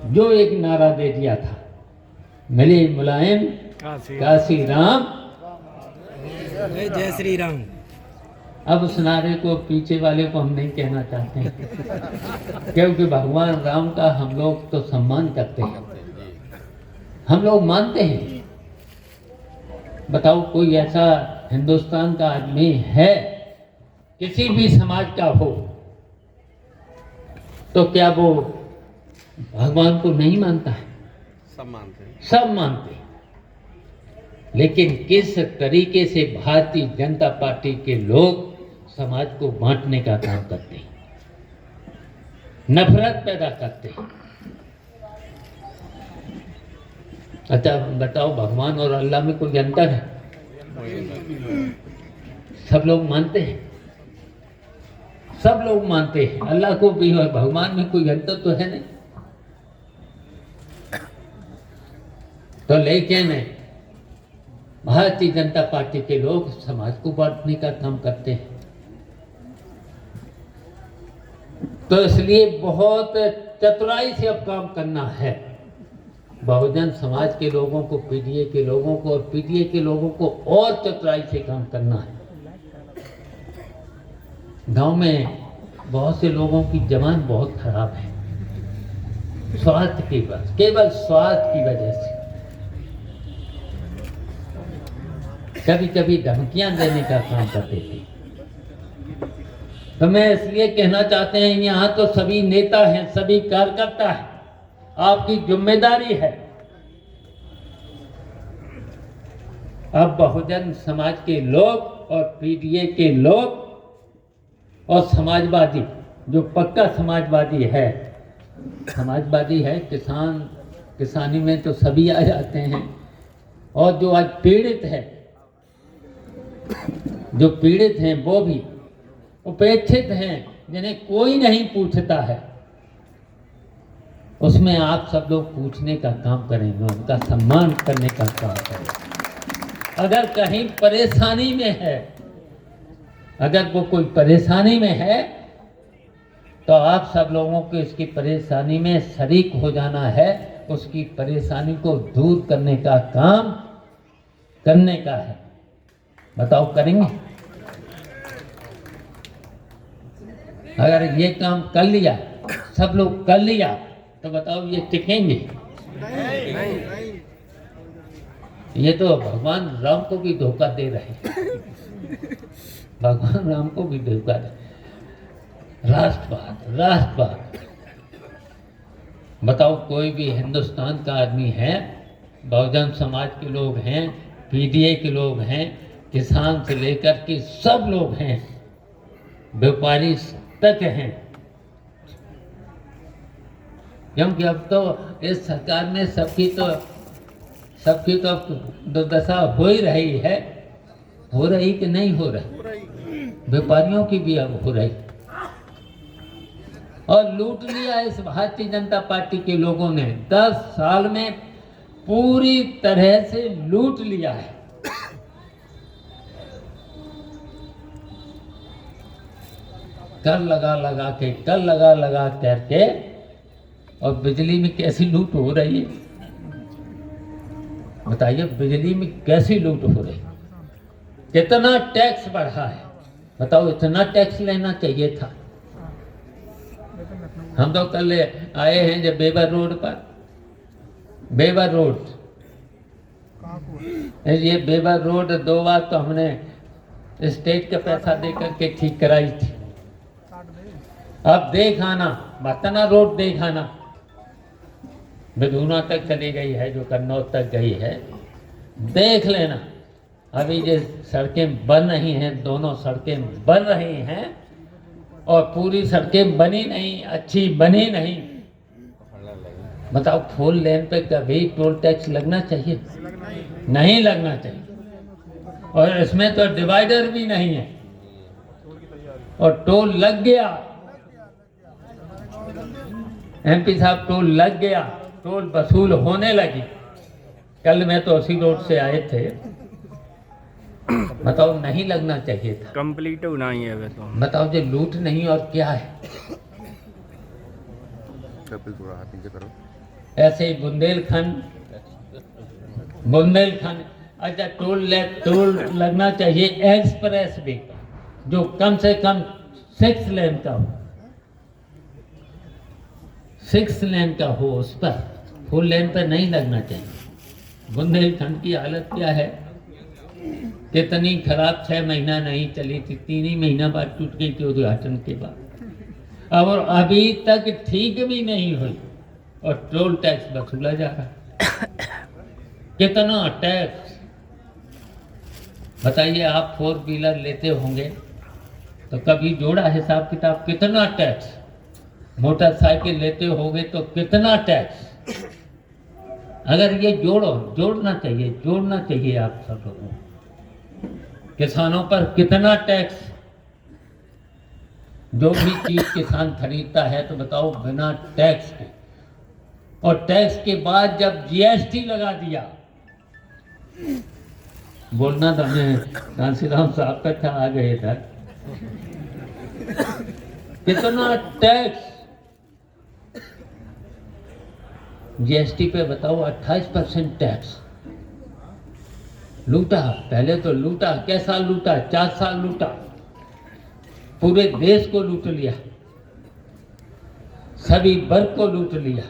जो एक नारा दे दिया था, मिले मुलायम काशी राम, जय श्री राम। अब उस नारे को पीछे वाले को हम नहीं कहना चाहते हैं, क्योंकि भगवान राम का हम लोग तो सम्मान करते हैं, हम लोग मानते हैं। बताओ कोई ऐसा हिंदुस्तान का आदमी है, किसी भी समाज का हो, तो क्या वो भगवान को नहीं मानता है? सब मानते हैं, सब मानते हैं। लेकिन किस तरीके से भारतीय जनता पार्टी के लोग समाज को बांटने का काम करते हैं, नफरत पैदा करते हैं। अच्छा बताओ, भगवान और अल्लाह में कोई अंतर है? सब लोग मानते हैं, सब लोग मानते हैं, अल्लाह को भी और भगवान में कोई अंतर तो है नहीं। तो लेकिन भारतीय जनता पार्टी के लोग समाज को बांटने का काम करते हैं। तो इसलिए बहुत चतुराई से अब काम करना है। बहुजन समाज के लोगों को, पीडीए के लोगों को और पीडीए के लोगों को और चतुराई से काम करना है। गांव में बहुत से लोगों की जबान बहुत खराब है, स्वार्थ की वजह, केवल स्वार्थ की वजह से। कभी कभी धमकियां देने का काम करते थे। तो मैं इसलिए कहना चाहते हैं, यहाँ तो सभी नेता हैं, सभी कार्यकर्ता हैं, आपकी जिम्मेदारी है अब बहुजन समाज के लोग और पीडीए के लोग और समाजवादी, जो पक्का समाजवादी है, समाजवादी है, किसान, किसानी में तो सभी आ जाते हैं, और जो आज पीड़ित है, जो पीड़ित हैं वो भी उपेक्षित हैं, जिन्हें कोई नहीं पूछता है, उसमें आप सब लोग पूछने का काम करेंगे, उनका सम्मान करने का काम करेंगे। अगर कहीं परेशानी में है, अगर वो कोई परेशानी में है, तो आप सब लोगों को इसकी परेशानी में शरीक हो जाना है, उसकी परेशानी को दूर करने का काम करने का है। बताओ करेंगे? अगर ये काम कर लिया, सब लोग कर लिया, तो बताओ ये टिकेंगे? नहीं। ये तो भगवान राम को भी धोखा दे रहे हैं, भगवान राम को भी धोखा दे। राष्ट्रवाद, राष्ट्रवाद। बताओ कोई भी हिंदुस्तान का आदमी है, बहुजन समाज के लोग हैं, पीडीए के लोग हैं, किसान से लेकर के सब लोग हैं, व्यापारी तक हैं, क्योंकि अब तो इस सरकार में सबकी तो दुर्दशा हो ही रही है। हो रही कि नहीं हो रही? व्यापारियों की भी अब हो रही, और लूट लिया इस भारतीय जनता पार्टी के लोगों ने। 10 साल में पूरी तरह से लूट लिया है। कर लगा करके, और बिजली में कैसी लूट हो रही है बताइए? बिजली में कैसी लूट हो रही, कितना टैक्स बढ़ा है बताओ? इतना टैक्स लेना चाहिए था। हम तो कल आए हैं जब बेबर रोड पर, बेबर रोड, ये बेबर रोड 2 बार तो हमने स्टेट का पैसा देकर के ठीक कराई थी। अब देख आना, बतना रोड देख आना, बिधुना तक चली गई है, जो कन्नौज तक गई है, देख लेना। अभी जो सड़कें बन रही हैं, दोनों सड़कें बन रही हैं, और पूरी सड़कें बनी नहीं, अच्छी बनी नहीं। बताओ 4 लेन पे कभी टोल टैक्स लगना चाहिए? नहीं लगना चाहिए। और इसमें तो डिवाइडर भी नहीं है, और टोल लग गया। एमपी साहब, टोल लग गया, टोल वसूल होने लगी। कल मैं तो उसी रोड से आए थे। बताओ नहीं लगना चाहिए था। कंप्लीट होना ही है तो। बताओ जो लूट नहीं और क्या है? कपिल थोड़ा हाथ नीचे करो। ऐसे ही बुंदेलखंड अच्छा टोल लगना चाहिए एक्सप्रेस वे जो कम से कम 6 लेन का हो, 6 लेन का हो, उस पर 4 लेन पर नहीं लगना चाहिए। बुंदेलखंड की हालत क्या है, कितनी खराब, 6 महीना नहीं चली थी, 3 ही महीना बाद टूट गई थी उद्घाटन के बाद, और अभी तक ठीक भी नहीं हुई और टोल टैक्स वसूला जा रहा। कितना टैक्स बताइए। आप 4 व्हीलर लेते होंगे तो कभी जोड़ा हिसाब किताब, कितना टैक्स? मोटरसाइकिल लेते होंगे तो कितना टैक्स? अगर ये जोड़ना चाहिए आप सब लोगों को। किसानों पर कितना टैक्स? जो भी चीज किसान खरीदता है तो बताओ बिना टैक्स के, और टैक्स के बाद जब जीएसटी लगा दिया, बोलना तो हमें कांसीराम साहब का था, आ गए था। कितना टैक्स जीएसटी पे बताओ, 28% टैक्स लूटा। पहले तो लूटा, कैसा लूटा? 4 साल लूटा, पूरे देश को लूट लिया, सभी वर्ग को लूट लिया।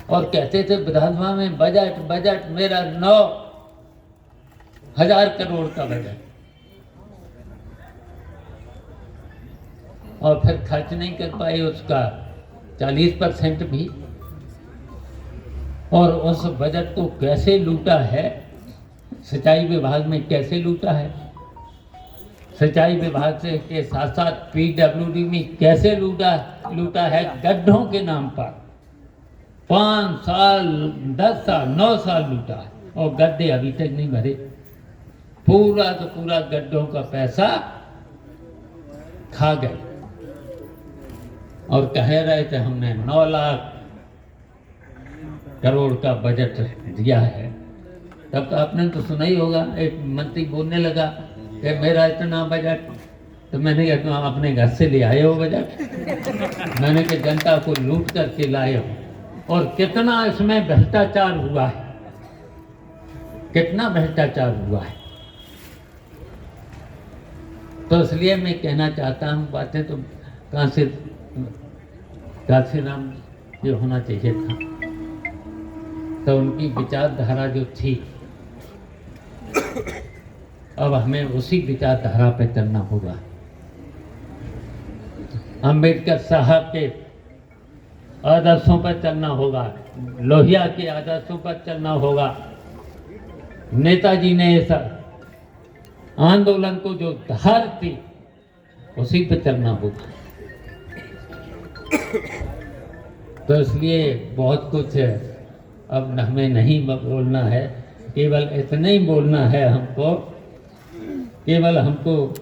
और कहते थे विधानसभा में बजट मेरा 9,000 करोड़ का बजट, और फिर खर्च नहीं कर पाए उसका 40% भी। और उस बजट को कैसे लूटा है, सिंचाई विभाग में कैसे लूटा है, सिंचाई विभाग से के साथ साथ पीडब्ल्यूडी में कैसे लूटा है, गड्ढों के नाम पर 5 साल 10 साल 9 साल लूटा है, और गड्ढे अभी तक नहीं भरे। पूरा तो पूरा गड्ढों का पैसा खा गए, और कह रहे थे हमने 9 लाख करोड़ का बजट दिया है। तब तो आपने तो सुना ही होगा, एक मंत्री बोलने लगा कि मेरा इतना बजट, तो मैंने कहा अपने घर से ले आए हो बजट? मैंने कहा जनता को लूट करके लाए हो। और कितना इसमें भ्रष्टाचार हुआ है, कितना भ्रष्टाचार हुआ है। तो इसलिए मैं कहना चाहता हूँ, बातें तो कांसीराम ये होना चाहिए था, तो उनकी विचारधारा जो थी, अब हमें उसी विचारधारा पे चलना होगा। अंबेडकर साहब के आदर्शों पर चलना होगा, लोहिया के आदर्शों पर चलना होगा। नेताजी ने इस आंदोलन को जो धार थी, उसी पे चलना होगा। तो इसलिए बहुत कुछ अब हमें नहीं बोलना है, केवल इतना ही बोलना है हमको, केवल हमको